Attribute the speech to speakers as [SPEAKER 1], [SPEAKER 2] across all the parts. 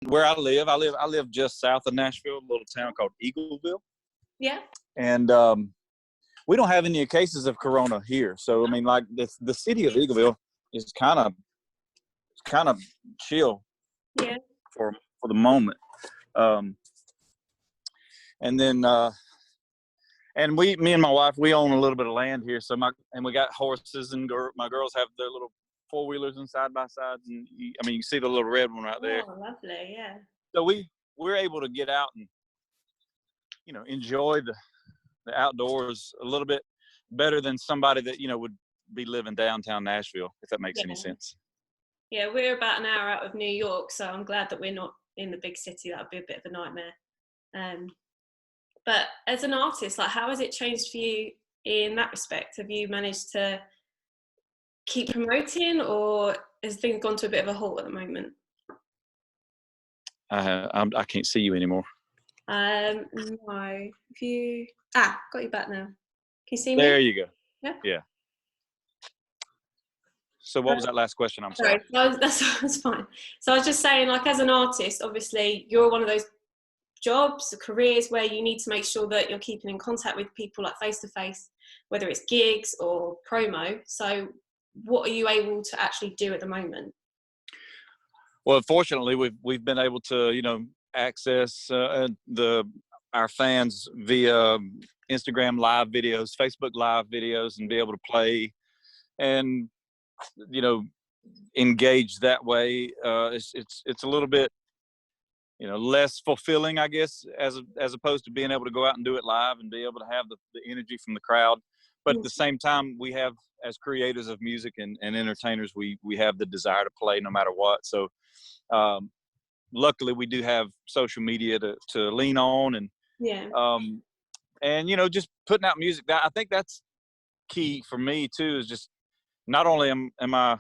[SPEAKER 1] where I live just south of Nashville, a little town called Eagleville.
[SPEAKER 2] Yeah.
[SPEAKER 1] And we don't have any cases of corona here. So I mean, like the city of Eagleville is kind of chill.
[SPEAKER 2] Yeah.
[SPEAKER 1] For the moment. And then and me and my wife, we own a little bit of land here. So we got horses, and my girls have their little 4-wheelers and side by sides, and you can see the little red one right there.
[SPEAKER 2] Oh, lovely, yeah.
[SPEAKER 1] So we're able to get out and enjoy the outdoors a little bit better than somebody that would be living downtown Nashville, if that makes any sense.
[SPEAKER 2] Yeah, we're about an hour out of New York, so I'm glad that we're not in the big city. That would be a bit of a nightmare. But as an artist, like, how has it changed for you in that respect? Have you managed to keep promoting, or has things gone to a bit of a halt at the moment?
[SPEAKER 1] I can't see you anymore.
[SPEAKER 2] No. If you got you back now. Can you see me?
[SPEAKER 1] There you go.
[SPEAKER 2] Yeah.
[SPEAKER 1] So what was that last question? I'm sorry.
[SPEAKER 2] That's fine. So I was just saying, like, as an artist, obviously you're one of those jobs, careers where you need to make sure that you're keeping in contact with people, like face to face, whether it's gigs or promo. So what are you able to actually do at the moment?
[SPEAKER 1] Well, fortunately, we've been able to access our fans via Instagram live videos, Facebook live videos, and be able to play and engage that way. It's a little bit less fulfilling, I guess, as opposed to being able to go out and do it live and be able to have the energy from the crowd. But at the same time, we have, as creators of music and entertainers, we have the desire to play no matter what. So luckily we do have social media to lean on, and just putting out music. That, I think that's key for me too, is just not only am I,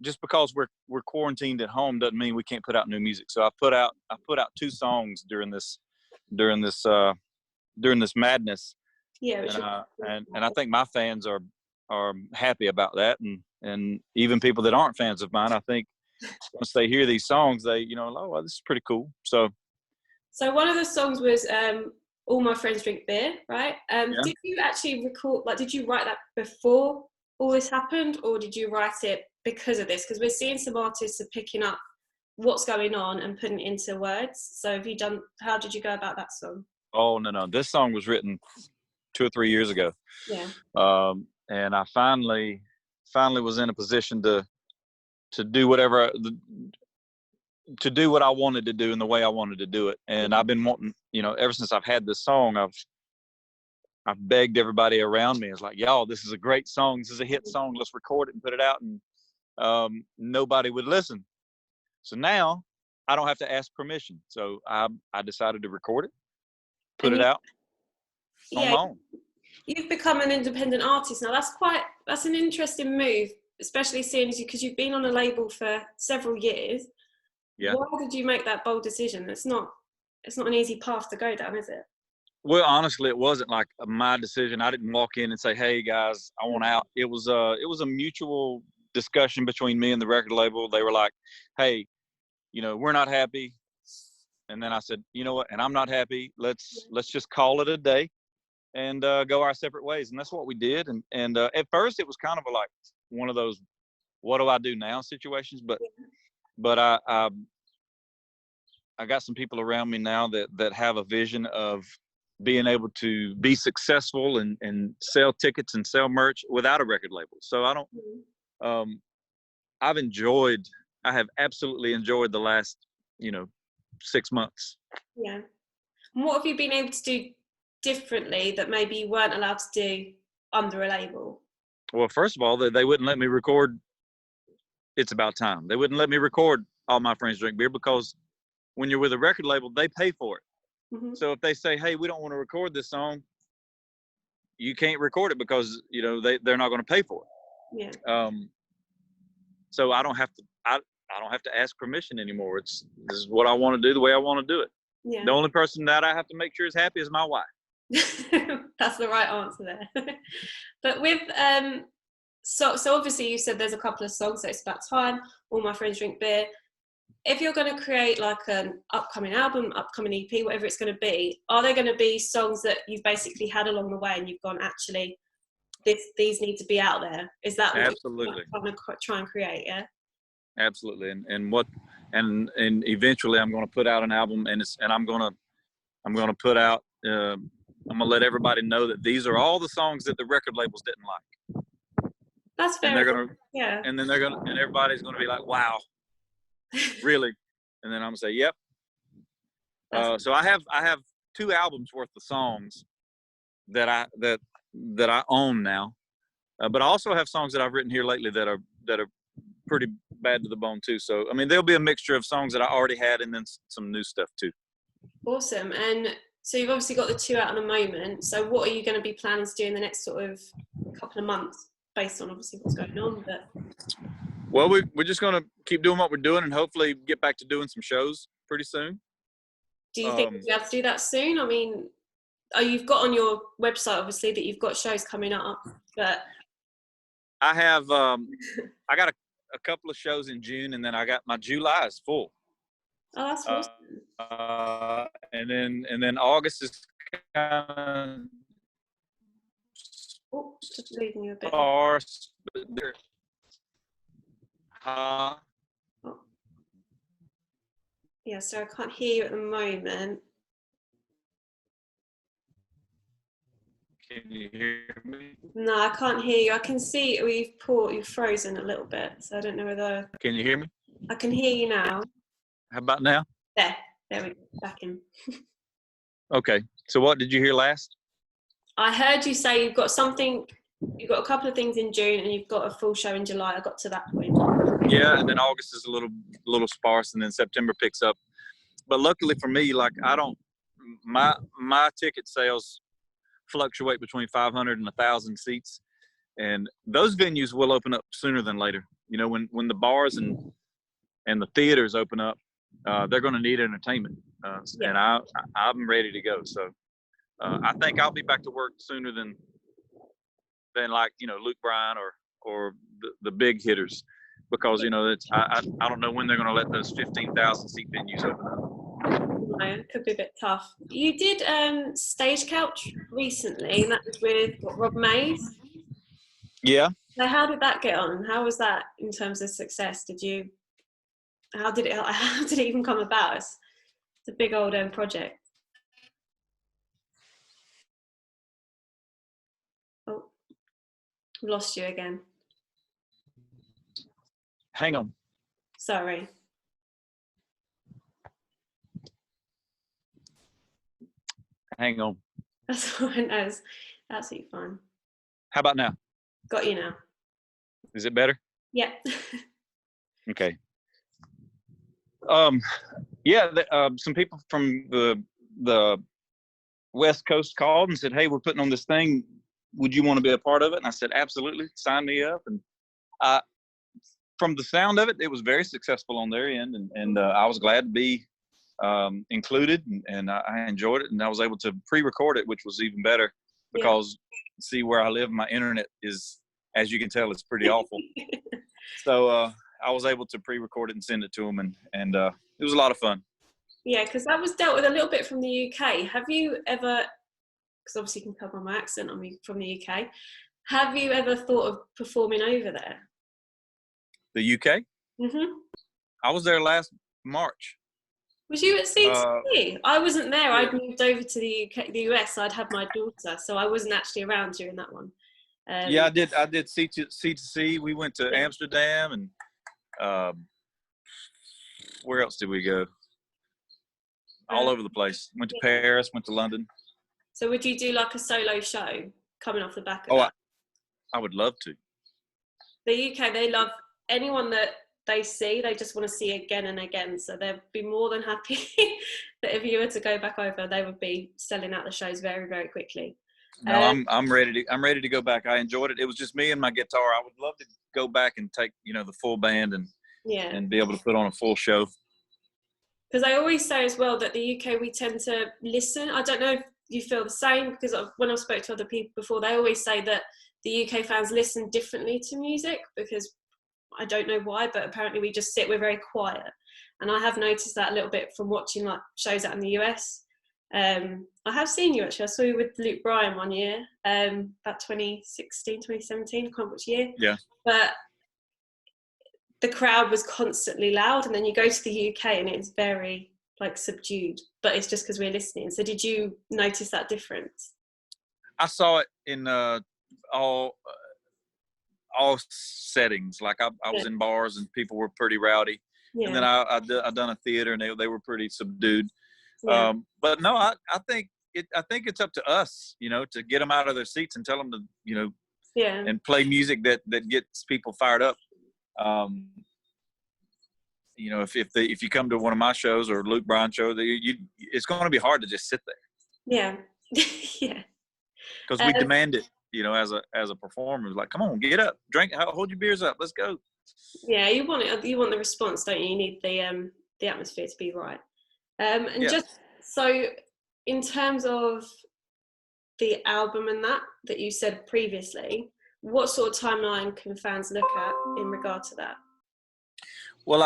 [SPEAKER 1] just because we're quarantined at home doesn't mean we can't put out new music. So I put out 2 songs during this madness.
[SPEAKER 2] Yeah,
[SPEAKER 1] and I think my fans are happy about that, and even people that aren't fans of mine, I think once they hear these songs, they oh, well, this is pretty cool. So
[SPEAKER 2] one of the songs was All My Friends Drink Beer, right? Did you actually record, like, did you write that before all this happened, or did you write it because of this? Because we're seeing some artists are picking up what's going on and putting it into words. So how did you go about that song?
[SPEAKER 1] Oh, no. This song was written 2 or 3 years ago.
[SPEAKER 2] Yeah.
[SPEAKER 1] And I finally was in a position to do whatever, to do what I wanted to do in the way I wanted to do it. And I've been wanting, ever since I've had this song, I've begged everybody around me. It's like, y'all, this is a great song. This is a hit song. Let's record it and put it out. And nobody would listen. So now I don't have to ask permission. So I decided to record it, put it out on my own.
[SPEAKER 2] You've become an independent artist now. That's an interesting move, especially seeing because you've been on a label for several years. Yeah. Why did you make that bold decision? It's not an easy path to go down, is it?
[SPEAKER 1] Well, honestly, it wasn't like my decision. I didn't walk in and say, "Hey guys, I want out." It was a mutual discussion between me and the record label. They were like, "Hey, we're not happy." And then I said, "You know what? And I'm not happy. Let's just call it a day and go our separate ways." And that's what we did. And at first it was kind of like one of those, what do I do now situations. But I got some people around me now that have a vision of being able to be successful and sell tickets and sell merch without a record label. So I have absolutely enjoyed the last, 6 months.
[SPEAKER 2] Yeah. And what have you been able to do differently that maybe you weren't allowed to do under a label?
[SPEAKER 1] Well, first of all, they wouldn't let me record It's About Time. They wouldn't let me record All My Friends Drink Beer because when you're with a record label, they pay for it. Mm-hmm. So if they say, "Hey, we don't want to record this song," you can't record it because they're not going to pay for it. Yeah. So I don't have to ask permission anymore. This is what I want to do the way I want to do it. Yeah. The only person that I have to make sure is happy is my wife.
[SPEAKER 2] That's the right answer there. But with so obviously you said there's a couple of songs. So It's About Time, All My Friends Drink Beer. if you're going to create like an upcoming album, upcoming EP, whatever it's going to be, are there going to be songs that you've basically had along the way and you've gone, actually, these need to be out there? Is that what
[SPEAKER 1] Absolutely.
[SPEAKER 2] you're trying to try and create? Yeah.
[SPEAKER 1] Absolutely. And eventually I'm going to put out an album, and I'm going to put out, I'm going to let everybody know that these are all the songs that the record labels didn't like.
[SPEAKER 2] That's fair.
[SPEAKER 1] And they're going to,
[SPEAKER 2] yeah.
[SPEAKER 1] And then and everybody's going to be like, wow, really? And then I'm going to say, yep. So I have 2 albums worth of songs that I own now. But I also have songs that I've written here lately that are pretty bad to the bone too. So I mean, there'll be a mixture of songs that I already had and then some new stuff too.
[SPEAKER 2] Awesome. And so you've obviously got the 2 out in a moment. So what are you going to be planning to do in the next sort of couple of months, based on obviously what's going on? But
[SPEAKER 1] well, we're just going to keep doing what we're doing and hopefully get back to doing some shows pretty soon.
[SPEAKER 2] Do you think you have to do that soon? I mean, you've got on your website obviously that you've got shows coming up, but
[SPEAKER 1] I have I got a couple of shows in June, and then I got my July is full.
[SPEAKER 2] Oh, that's awesome.
[SPEAKER 1] And then August is kind of
[SPEAKER 2] just leaving you a bit
[SPEAKER 1] sparse, but
[SPEAKER 2] yeah, so I can't hear you at the moment.
[SPEAKER 1] Can you hear me?
[SPEAKER 2] No, I can't hear you. I can see you've frozen a little bit, so I don't know whether.
[SPEAKER 1] Can you hear me?
[SPEAKER 2] I can hear you now.
[SPEAKER 1] How about now?
[SPEAKER 2] There we go, back in.
[SPEAKER 1] Okay, so what did you hear last?
[SPEAKER 2] I heard you say you've got a couple of things in June and you've got a full show in July. I got to that point.
[SPEAKER 1] Yeah, and then August is a little sparse, and then September picks up. But luckily for me, like my ticket sales fluctuate between 500 and 1,000 seats, and those venues will open up sooner than later. You know, when the bars and the theaters open up, they're going to need entertainment, and I'm ready to go. So I think I'll be back to work sooner than like, you know, Luke Bryan or the big hitters, because, you know, I don't know when they're going to let those 15,000 seat venues open up.
[SPEAKER 2] No, it could be a bit tough. You did Stagecoach recently, and that was with Rob Mays.
[SPEAKER 1] Yeah.
[SPEAKER 2] So how did that get on? How was that in terms of success? How did it even come about? It's a big old project. Oh, lost you again.
[SPEAKER 1] Hang on.
[SPEAKER 2] Sorry.
[SPEAKER 1] Hang on.
[SPEAKER 2] That's all right. That's absolutely fine.
[SPEAKER 1] How about now?
[SPEAKER 2] Got you now.
[SPEAKER 1] Is it better?
[SPEAKER 2] Yeah.
[SPEAKER 1] Okay. Yeah, some people from the West Coast called and said, "Hey, we're putting on this thing. Would you want to be a part of it?" And I said, "Absolutely, sign me up." And from the sound of it, it was very successful on their end, and I was glad to be included, and I enjoyed it, and I was able to pre-record it, which was even better, because see, where I live, my internet is, as you can tell, it's pretty awful. So I was able to pre-record it and send it to them, and it was a lot of fun.
[SPEAKER 2] Yeah, because that was dealt with a little bit from the UK. Have you ever, because obviously you can tell by my accent, I'm from the UK, have you ever thought of performing over there?
[SPEAKER 1] The UK?
[SPEAKER 2] Mm-hmm.
[SPEAKER 1] I was there last March.
[SPEAKER 2] Was you at CTC? I wasn't there. Yeah. I'd moved over to the US. I'd had my daughter, so I wasn't actually around during that one.
[SPEAKER 1] Yeah, I did C2C. We went to Amsterdam, and where else did we go? All over the place. Went to Paris, went to London.
[SPEAKER 2] So would you do like a solo show coming off the back of that?
[SPEAKER 1] I would love to.
[SPEAKER 2] The UK, they love anyone that they see, they just want to see again and again. So they'd be more than happy that if you were to go back over, they would be selling out the shows very, very quickly.
[SPEAKER 1] No, I'm ready to go back. I enjoyed it. It was just me and my guitar. I would love to go back and take, you know, the full band and be able to put on a full show.
[SPEAKER 2] Because I always say as well that the UK, we tend to listen. I don't know if you feel the same, because when I've spoke to other people before, they always say that the UK fans listen differently to music, because I don't know why, but apparently we just we're very quiet. And I have noticed that a little bit from watching like shows out in the US. I have seen you actually. I saw you with Luke Bryan one year, about 2016, 2017, I can't remember which year.
[SPEAKER 1] Yeah.
[SPEAKER 2] But the crowd was constantly loud, and then you go to the UK and it's very like subdued, but it's just because we're listening. So did you notice that difference?
[SPEAKER 1] I saw it in all settings. Like I was in bars and people were pretty rowdy, and then I done a theater and they were pretty subdued. But no, I think it's up to us, to get them out of their seats and tell them to, and play music that gets people fired up. If you come to one of my shows or Luke Bryan show, it's going to be hard to just sit there.
[SPEAKER 2] Yeah, yeah.
[SPEAKER 1] Because we demand it, as a performer. Like, come on, get up, drink, hold your beers up, let's go.
[SPEAKER 2] Yeah, you want it. You want the response, don't you? You need the atmosphere to be right. Just so, in terms of the album and that you said previously, what sort of timeline can fans look at in regard to that?
[SPEAKER 1] Well,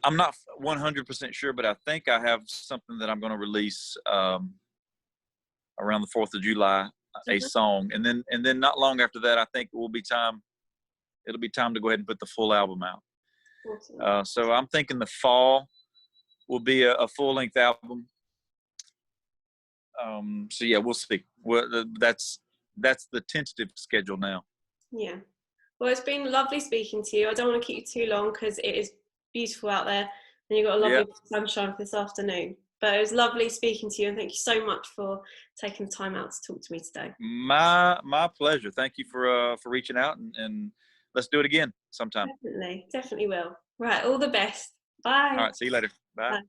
[SPEAKER 1] I'm not 100% sure, but I think I have something that I'm going to release around the 4th of July, a song. And then not long after that, I think it'll be time to go ahead and put the full album out. Awesome. So I'm thinking the fall will be a full-length album. So yeah, we'll see. That's the tentative schedule now. Yeah.
[SPEAKER 2] Well, it's been lovely speaking to you. I don't want to keep you too long because it is beautiful out there and you've got a lovely sunshine for this afternoon. But it was lovely speaking to you, and thank you so much for taking the time out to talk to me today.
[SPEAKER 1] My pleasure. Thank you for reaching out, and let's do it again sometime.
[SPEAKER 2] Definitely will. Right, all the best. Bye.
[SPEAKER 1] All right, see you later. Bye. Bye.